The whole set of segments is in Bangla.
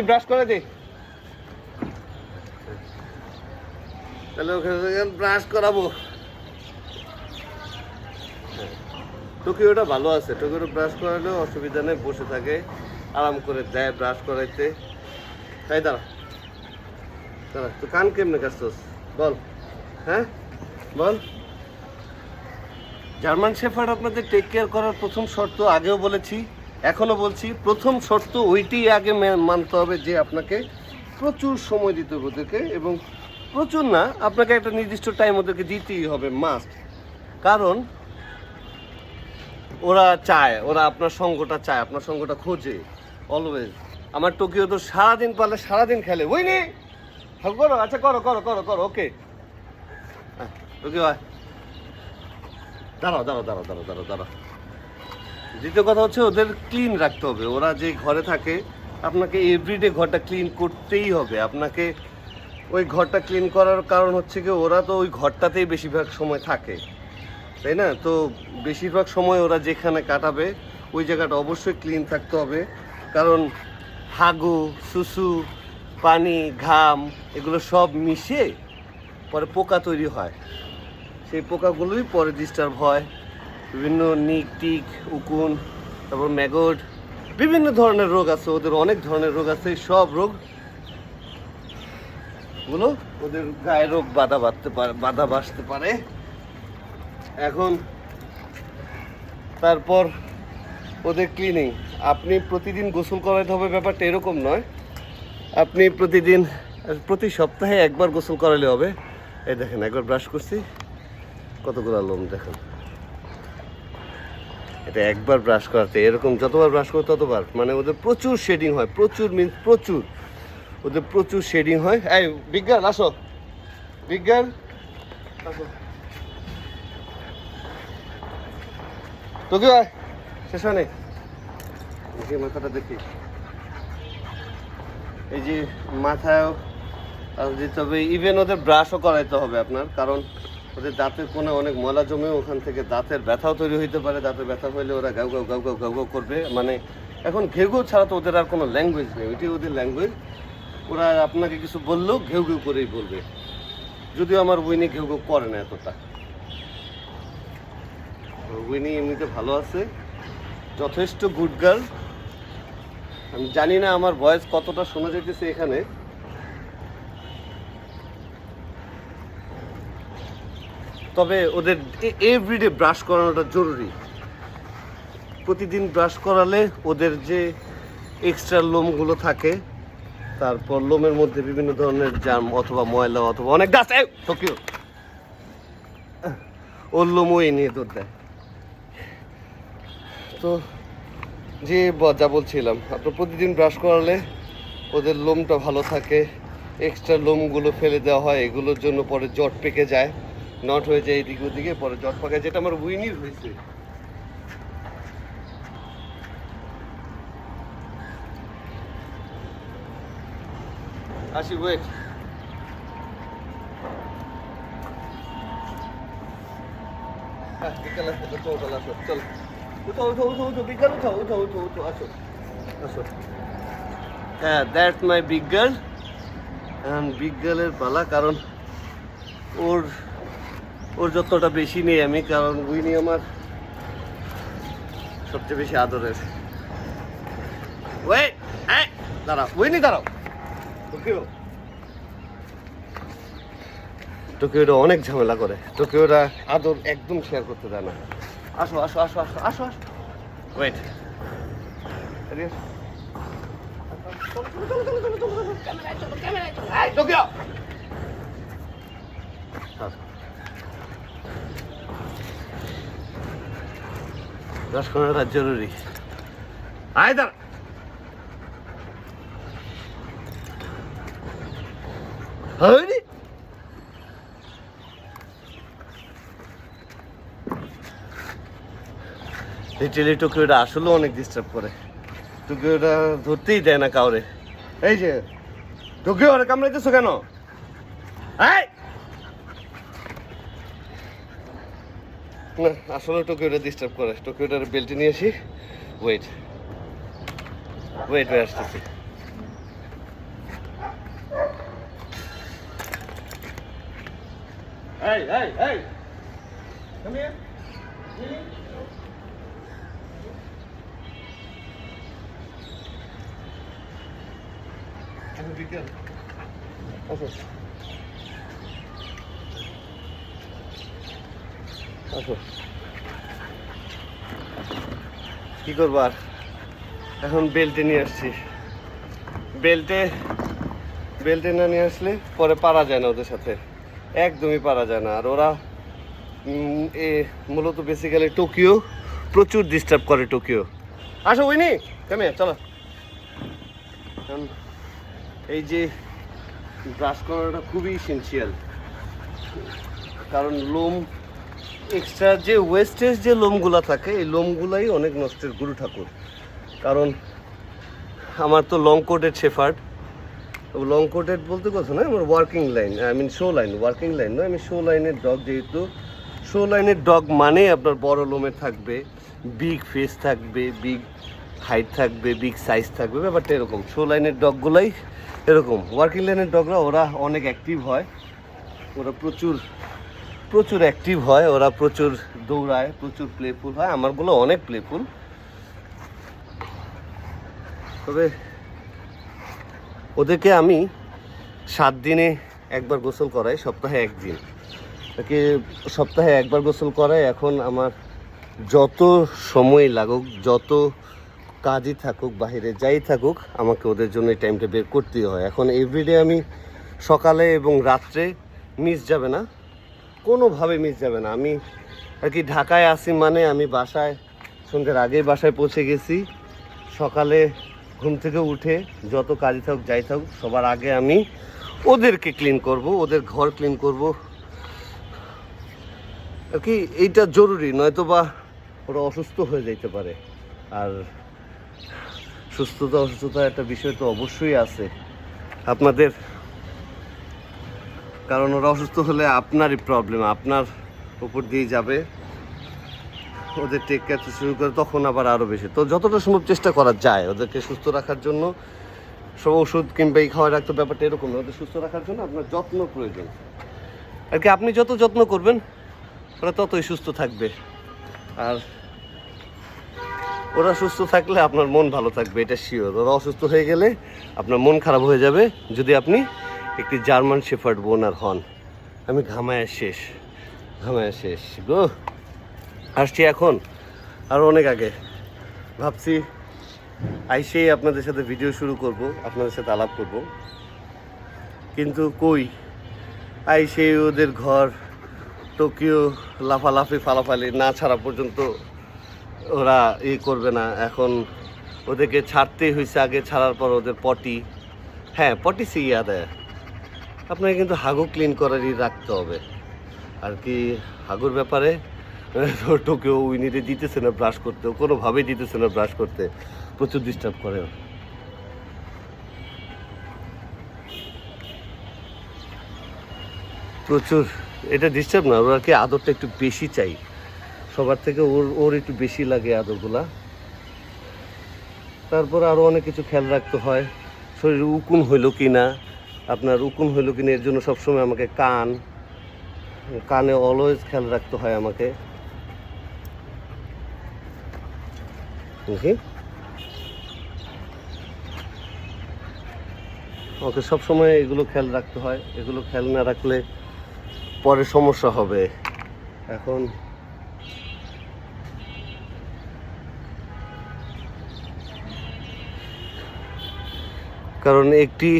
ব্রাশ করে দে, তাহলে ওখানে ব্রাশ করাবো। টোকিওটা ভালো আছে, টোকিওটা ব্রাশ করালেও অসুবিধা নেই, বসে থাকে আরাম করে দেয় ব্রাশ করাইতে। তাই দাঁড়া দাঁড়া, তুই কান কেমনে কাটছস বল, হ্যাঁ বল। জার্মান শেফার্ড আপনাদের টেক কেয়ার করার প্রথম শর্ত, আগেও বলেছি এখনও বলছি, প্রথম শর্ত ওইটি আগে মানতে হবে যে আপনাকে প্রচুর সময় দিতে হবে ওদেরকে, এবং প্রচুর না, আপনাকে একটা নির্দিষ্ট টাইম ওদেরকে দিতেই হবে মাস্ট। কারণ ওরা চায়, ওরা আপনার সঙ্গটা চায়, আপনার সঙ্গটা খোঁজে অলওয়েজ। আমার টোকিও তো সারাদিন পারলে সারাদিন খেলে, ওই নে করো, আচ্ছা করো করো করো করো, ওকে টোকিও দাঁড়াও দাঁড়াও দাঁড়াও দাঁড়াও দাঁড়াও দাঁড়াও। দ্বিতীয় কথা হচ্ছে ওদের ক্লিন রাখতে হবে। ওরা যে ঘরে থাকে আপনাকে এভরিডে ঘরটা ক্লিন করতেই হবে। আপনাকে ওই ঘরটা ক্লিন করার কারণ হচ্ছে কি, ওরা তো ওই ঘরটাতেই বেশিরভাগ সময় থাকে, তাই না? তো বেশিরভাগ সময় ওরা যেখানে কাটাবে ওই জায়গাটা অবশ্যই ক্লিন থাকতে হবে। কারণ হাগু, সুসু, পানি, ঘাম এগুলো সব মিশে পরে পোকা তৈরি হয়। সেই পোকাগুলোই পরে ডিস্টার্ব হয়, বিভিন্ন নিক টিক, উকুন, তারপর ম্যাগট, বিভিন্ন ধরনের রোগ আছে ওদের, অনেক ধরনের রোগ আছে। সব রোগগুলো ওদের গায়ে রোগ বাধা বাঁধতে পারে। এখন তারপর ওদের ক্লিনিং, আপনি প্রতিদিন গোসল করাইতে হবে ব্যাপারটা এরকম নয়। আপনি প্রতি সপ্তাহে একবার গোসল করালে হবে। এই দেখেন একবার ব্রাশ করছি, কতগুলো লোম দেখেন। এটা একবার ব্রাশ করাতে, এরকম যতবার ব্রাশ করো ততবার, মানে ওদের প্রচুর শেডিং হয়, প্রচুর ওদের প্রচুর শেডিং হয়। এই বিজ্ঞান আসো, বিজ্ঞান আসো, তোকে শেষ হয় দেখি মাথাটা দেখি। এই যে মাথায় দিতে হবে, ইভেন ওদের ব্রাশও করাইতে হবে আপনার, কারণ ওদের দাঁতের কোণে অনেক ময়লা জমে, ওখান থেকে দাঁতের ব্যথাও তৈরি হইতে পারে। দাঁতের ব্যথা হইলে ওরা go go go go go go করবে। মানে এখন ঘেউ ঘেউ ছাড়া তো ওদের আর কোনো ল্যাঙ্গুয়েজ নেই, ওইটাই ওদের ল্যাঙ্গুয়েজ। ওরা আপনাকে কিছু বললেও ঘেউ ঘেউ করেই বলবে। যদিও আমার উইনি ঘেউ ঘেউ করে না এতটা, উইনি এমনিতে ভালো আছে, যথেষ্ট গুড গার্ল। আমি জানি না আমার ভয়েস কতটা শোনা যেতেছে এখানে। তবে ওদের এভরিডে ব্রাশ করানোটা জরুরি। প্রতিদিন ব্রাশ করালে ওদের যে এক্সট্রা লোমগুলো থাকে, তারপর লোমের মধ্যে বিভিন্ন ধরনের জার্ম অথবা ময়লা অথবা অনেক গাছ টোকিও, ওর লোমও এই নিয়ে দৌড় দেয়। তো যে যা বলছিলাম, আপনার প্রতিদিন ব্রাশ করালে ওদের লোমটা ভালো থাকে, এক্সট্রা লোমগুলো ফেলে দেওয়া হয়। এগুলোর জন্য পরে জট পেকে যায়, নট হয়ে যায় এদিকে ওদিকে, পরে জট পাকায়, যেটা আমার উইনির হয়েছে। আসি, ওয়েট। হ্যাঁ বিকাল আসতে চল, আসো চল, উঠো উঠো উঠো উঠো বিকাল, উঠো উঠো উঠো উঠো, আসো আসো। হ্যাঁ that my big girl. Big গার্লের পালা, কারণ ওর যতটা বেশি নেই আমি, কারণ উইনি আমার সবচেয়ে বেশি আদরের। ওয়েট, দাঁড়াও উইনি, দাঁড়াও। টোকিওটা অনেক ঝামেলা করে, টোকিওটা আদর একদম শেয়ার করতে দেয় না। আসো আসো আসো আসো আসো আসো, ওয়েট। টোকিও ব্রাশ করাটা জরুরি। আয় দাঁড়া, হয়নি লিটারালি টোকিওটা আসলেও অনেক ডিস্টার্ব করে। টোকিওটা ধরতেই দেয় না কাউরে। এই যে টোকিও, ওরা কামড়াইতেছো কেন? না আসলে টোকিওটা ডিস্টার্ব করে। টোকিওটার বেল্টে নিয়ে আসি, ওয়েট ওয়েট হয়ে আসতেছি। Hey! Come here. Really? Be careful. Okay. আসো কি করবো আর এখন বেল্টে নিয়ে আসছি বেল্টে না নিয়ে আসলে পরে পারা যায় না ওদের সাথে একদমই পারা যায় না আর ওরা মূলত বেসিক্যালি টোকিও প্রচুর ডিস্টার্ব করে টোকিও আসো উইনি কেমন চলো এই যে ব্রাশ করাটা খুবই এসেনশিয়াল কারণ লোম এক্সট্রা যে ওয়েস্টেজ যে লোমগুলা থাকে এই লোমগুলাই অনেক নষ্টের গুরু ঠাকুর কারণ আমার তো long coated shepherd long coated বলতে কথা নয় আমার ওয়ার্কিং লাইন ওয়ার্কিং লাইন নয় আমি শো লাইনের ডগ যেহেতু শো লাইনের ডগ মানে আপনার বড় লোমে থাকবে বিগ ফেস থাকবে বিগ হাইট থাকবে বিগ সাইজ থাকবে ব্যাপারটা এরকম শো লাইনের ডগগুলাই এরকম ওয়ার্কিং লাইনের ডগরা ওরা অনেক অ্যাক্টিভ হয় ওরা প্রচুর অ্যাক্টিভ হয় ওরা প্রচুর দৌড়ায় প্রচুর প্লেফুল হয় আমারগুলো অনেক প্লেফুল তবে ওদেরকে আমি 7 দিনে একবার গোসল করাই সপ্তাহে 1 দিন তাকে সপ্তাহে একবার গোসল করাই এখন আমার যত সময় লাগুক যত কাজই থাকুক বাইরে যাই থাকুক আমাকে ওদের জন্য এই টাইমটা বের করতেই হয় এখন এভরিডে আমি সকালে এবং রাত্রে মিস যাবে না কোনোভাবে মিস যাবে না আমি আর কি ঢাকায় আসি মানে আমি বাসায় সন্ধ্যের আগেই বাসায় পৌঁছে গেছি সকালে ঘুম থেকে উঠে যত কাজই থাকুক যাই থাকুক সবার আগে আমি ওদেরকে ক্লিন করব ওদের ঘর ক্লিন করব আর কি এইটা জরুরি নয়তো বা ওরা অসুস্থ হয়ে যেতে পারে আর অসুস্থতা একটা বিষয় তো অবশ্যই আছে আপনাদের কারণ ওরা অসুস্থ হলে আপনারই প্রবলেম আপনার উপর দিয়ে যাবে ওদের টেক কেয়ার শুরু করে তখন আবার আরও বেশি তো যতটা সম্ভব চেষ্টা করা যায় ওদেরকে সুস্থ রাখার জন্য সব ওষুধ কিংবা এই খাওয়া রাখতে ব্যাপারটা এরকম ওদের সুস্থ রাখার জন্য আপনার যত্ন প্রয়োজন আর কি আপনি যত যত্ন করবেন ওরা ততই সুস্থ থাকবে আর ওরা সুস্থ থাকলে আপনার মন ভালো থাকবে এটা শিওর ওরা অসুস্থ হয়ে গেলে আপনার মন খারাপ হয়ে যাবে যদি আপনি একটি জার্মান শেফার্ড বোনার হন আমি ঘামায় শেষ গো আসছি এখন আর অনেক আগে ভাবছি আইসেই আপনাদের সাথে ভিডিও শুরু করব আপনাদের সাথে আলাপ করব কিন্তু কই আইসেই ওদের ঘর টোকিও লাফালাফি ফালাফালি না ছাড়া পর্যন্ত ওরা করবে না এখন ওদেরকে ছাড়তেই হয়েছে আগে ছাড়ার পর ওদের পটি সিয়া দেয় আপনাকে কিন্তু হাগু ক্লিন করারই রাখতে হবে আর কি হাগুর ব্যাপারে টোকিও উইনিতে দিতেছে না ব্রাশ করতে কোনোভাবেই দিতেছে না ব্রাশ করতে প্রচুর ডিস্টার্ব করে প্রচুর এটা ডিস্টার্ব না ওরা কি আদরটা একটু বেশি চাই সবার থেকে ওর একটু বেশি লাগে আদরগুলা তারপর আরও অনেক কিছু খেয়াল রাখতে হয় শরীরে উকুন হইলো কি না আপনার উকুন হইলো কি না এর জন্য সবসময় আমাকে কানে অলওয়েজ খেয়াল রাখতে হয় আমাকে ওকে সবসময় এগুলো খেয়াল রাখতে হয় এগুলো খেয়াল না রাখলে পরে সমস্যা হবে এখন কারণ একটি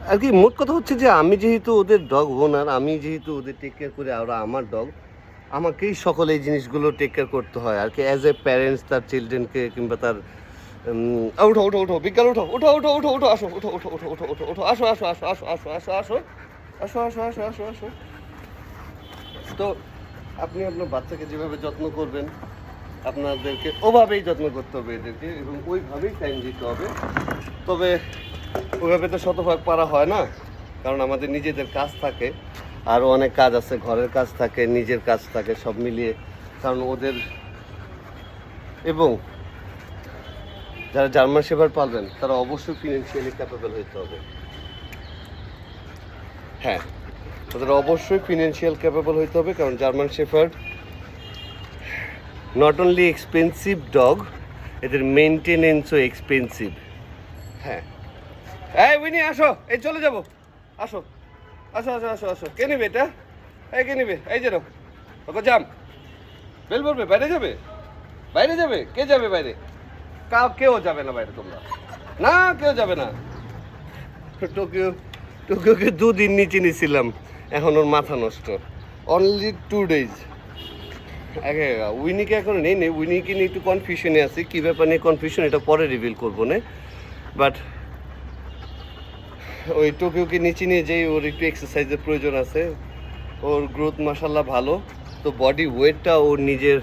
আর কি মোট কথা হচ্ছে যে আমি যেহেতু ওদের ডগ ওনার আমি যেহেতু ওদের টেক কেয়ার করি আর আমার ডগ আমাকেই সকল এই জিনিসগুলো টেক কেয়ার করতে হয় আর কি অ্যাজ এ প্যারেন্টস তার চিলড্রেনকে কিংবা তার উঠো বিজ্ঞান উঠো আসো তো আপনি আপনার বাচ্চাকে যেভাবে যত্ন করবেন আপনাদেরকে ওভাবেই যত্ন করতে হবে এদেরকে এবং ওইভাবেই টাইম দিতে হবে তবে ওইভাবে তো শতভাগ পারা হয় না কারণ আমাদের নিজেদের কাজ থাকে আরও অনেক কাজ আছে ঘরের কাজ থাকে নিজের কাজ থাকে সব মিলিয়ে কারণ ওদের এবং যারা জার্মান শেফার্ড পালবেন তারা অবশ্যই ফিনান্সিয়ালি ক্যাপেবল হতে হবে হ্যাঁ ওদের অবশ্যই ফিনান্সিয়াল ক্যাপেবল হইতে হবে, কারণ German shepherd not only expensive dog, এদের মেনটেনেন্সও এক্সপেন্সিভ। হ্যাঁ, এই উইনি আসো, এই চলে যাবো, আসো আসো আসো আসো আসো। কে নেবে এটা? এই কে নেবে? এই যে ওকে জাম বেল পড়বে, বাইরে যাবে, বাইরে যাবে, কে যাবে বাইরে? কেউ যাবে না বাইরে, তোমরা না, কেউ যাবে না। টোকিওকে 2 দিন নিচে নিয়েছিলাম, এখন ওর মাথা নষ্ট। Only 2 days। আগে উইনিকে এখন নেই, উইনিকে নিয়ে একটু কনফিউশনে আছি। কী ব্যাপার নিয়ে কনফিউশন, এটা পরে রিভিল করবো না। বাট ওই টোকিওকে নিচে নিয়ে যেই ওর একটু এক্সারসাইজের প্রয়োজন আছে। ওর গ্রোথ মাশাল্লাহ ভালো, তো বডি ওয়েটটা ওর নিজের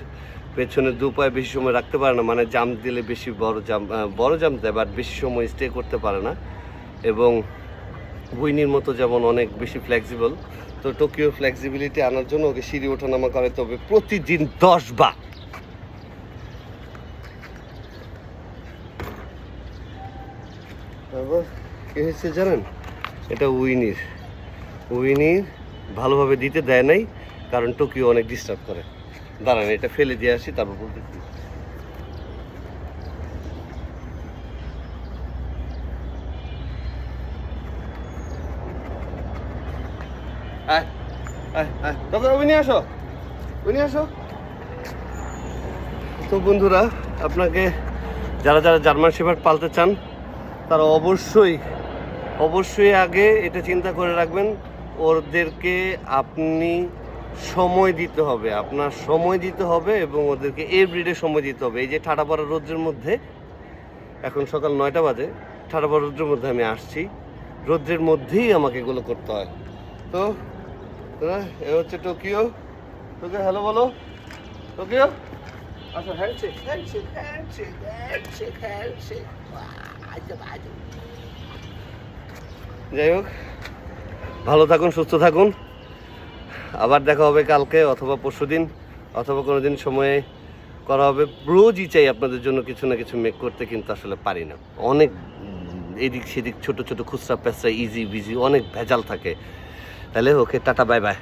পেছনে 2 পায়ে বেশি সময় রাখতে পারে না, মানে জাম্প দিলে বেশি বড় জাম্প দেয়, বাট বেশি সময় স্টে করতে পারে না। এবং উইনির মতো যেমন অনেক বেশি ফ্লেক্সিবল, তো টোকিও ফ্লেক্সিবিলিটি আনার জন্য ওকে সিঁড়ি ওঠানামা করাতে হবে প্রতিদিন 10 বার। তারপর কী হয়েছে জানেন, এটা উইনির ভালোভাবে দিতে দেয় নাই, কারণ টোকিও অনেক ডিস্টার্ব করে। দাঁড়ান, এটা ফেলে দিয়ে আসি, তারপর বলতেছি। উইনি আসো, উইনি আসো। তো বন্ধুরা, আপনাকে যারা যারা জার্মান শেফার্ড পালতে চান, তারা অবশ্যই আগে এটা চিন্তা করে রাখবেন, ওদেরকে আপনি সময় দিতে হবে, আপনার সময় দিতে হবে, এবং ওদেরকে এভরিডে সময় দিতে হবে। এই যে ঠাডা পড়া রোদ্রের মধ্যে, এখন সকাল 9টা বাজে, ঠাডা পড়া রোদ্রের মধ্যে আমি আসছি, রোদ্রের মধ্যেই আমাকে এগুলো করতে হয়। তো এ হচ্ছে টোকিও। তোকে হ্যালো বলো, টোকিও আচ্ছা, handshake handshake handshake handshake handshake. যাই হোক, ভালো থাকুন, সুস্থ থাকুন। আবার দেখা হবে কালকে অথবা পরশুদিন, অথবা কোনো দিন সময়ে করা হবে। রোজই চাই আপনাদের জন্য কিছু না কিছু মেক করতে, কিন্তু আসলে পারি না। অনেক এদিক সেদিক ছোট ছোট খুচরা পেঁচড়া ইজি বিজি অনেক ভেজাল থাকে। তাহলে ওকে, টাটা, বাই বাই।